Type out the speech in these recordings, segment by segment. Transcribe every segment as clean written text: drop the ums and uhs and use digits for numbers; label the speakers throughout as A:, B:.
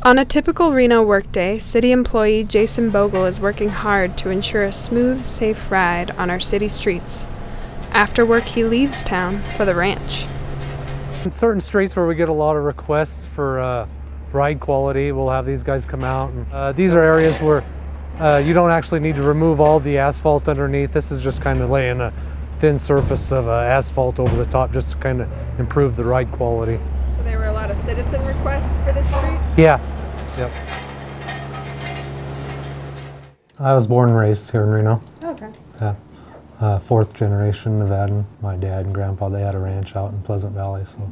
A: On a typical Reno workday, city employee Jason Boegle is working hard to ensure a smooth, safe ride on our city streets. After work, he leaves town for the ranch.
B: In certain streets where we get a lot of requests for ride quality, we'll have these guys come out. And, these are areas where you don't actually need to remove all the asphalt underneath. This is just kind of laying a thin surface of asphalt over the top just to kind of improve the ride quality.
C: So there were a lot of citizen requests for this street?
B: Yeah. Yep. I was born and raised here in Reno.
C: Okay.
B: Yeah. Fourth generation Nevadan. My dad and grandpa, they had a ranch out in Pleasant Valley, so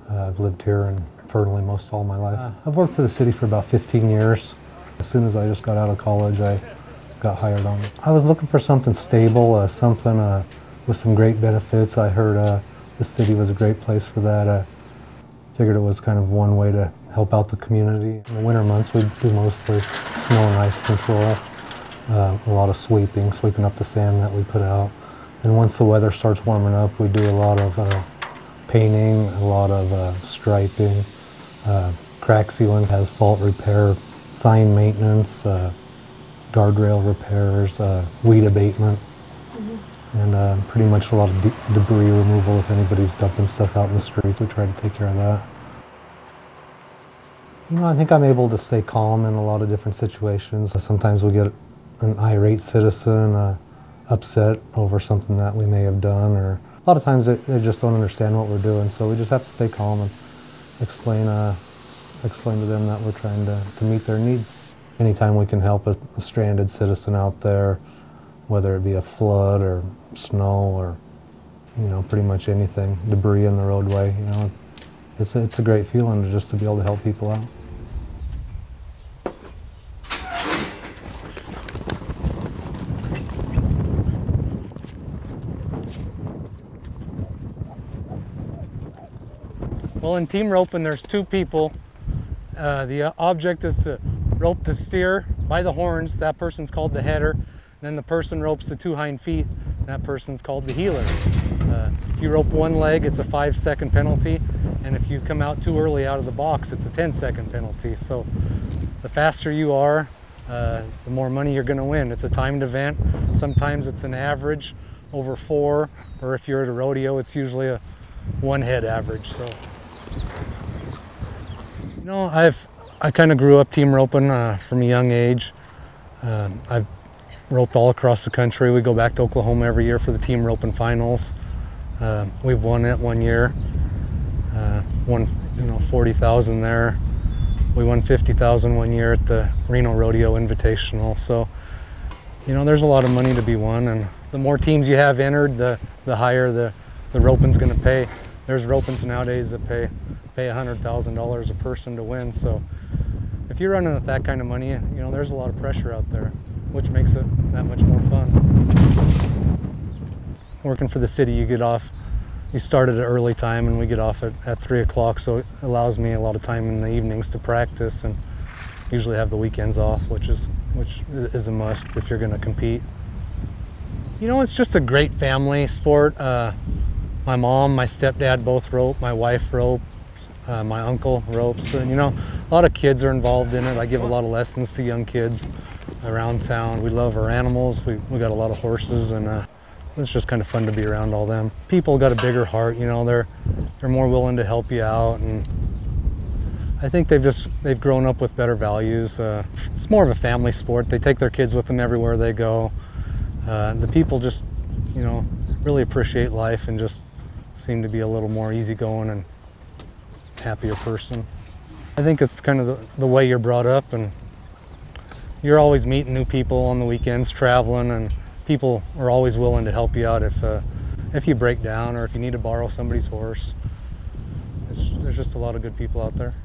B: I've lived here infernally most all my life. I've worked for the city for about 15 years. As soon as I just got out of college, I got hired on. I was looking for something stable, something with some great benefits. I heard the city was a great place for that. I figured it was kind of one way to help out the community. In the winter months, we do mostly snow and ice control, a lot of sweeping up the sand that we put out. And once the weather starts warming up, we do a lot of painting, a lot of striping, crack sealing, asphalt repair, sign maintenance, guardrail repairs, weed abatement, and pretty much a lot of debris removal if anybody's dumping stuff out in the streets. We try to take care of that. You know, I think I'm able to stay calm in a lot of different situations. Sometimes we get an irate citizen upset over something that we may have done, or a lot of times they just don't understand what we're doing, so we just have to stay calm and explain to them that we're trying to meet their needs. Anytime we can help a stranded citizen out there, whether it be a flood or snow or, you know, pretty much anything, debris in the roadway, you know, it's a great feeling just to be able to help people out. Well, in team roping, there's two people. The object is to rope the steer by the horns. That person's called the header. And then the person ropes the two hind feet. That person's called the heeler. If you rope one leg, it's a 5-second penalty. And if you come out too early out of the box, it's a 10-second penalty. So the faster you are, the more money you're going to win. It's a timed event. Sometimes it's an average over 4, or if you're at a rodeo, it's usually a 1-head average. So, you know, I kind of grew up team roping from a young age. I've roped all across the country. We go back to Oklahoma every year for the team roping finals. We've won it one year. Won, you know, 40,000 there. We won 50,000 one year at the Reno Rodeo Invitational. So, you know, there's a lot of money to be won, and the more teams you have entered, the higher the roping's going to pay. There's ropings nowadays that pay $100,000 a person to win. So if you're running with that kind of money, you know, there's a lot of pressure out there, which makes it that much more fun. Working for the city, you start at an early time, and we get off at 3 o'clock, so it allows me a lot of time in the evenings to practice, and usually have the weekends off, which is a must if you're going to compete. You know, it's just a great family sport. My mom, my stepdad both rope, my wife ropes, my uncle ropes, and you know, a lot of kids are involved in it. I give a lot of lessons to young kids around town. We love our animals. We got a lot of horses, and it's just kind of fun to be around all them. People got a bigger heart, you know, they're more willing to help you out, and I think they've grown up with better values. It's more of a family sport. They take their kids with them everywhere they go. The people just, you know, really appreciate life and just seem to be a little more easygoing and happier person. I think it's kind of the way you're brought up, and you're always meeting new people on the weekends, traveling, and people are always willing to help you out if you break down or if you need to borrow somebody's horse. There's just a lot of good people out there.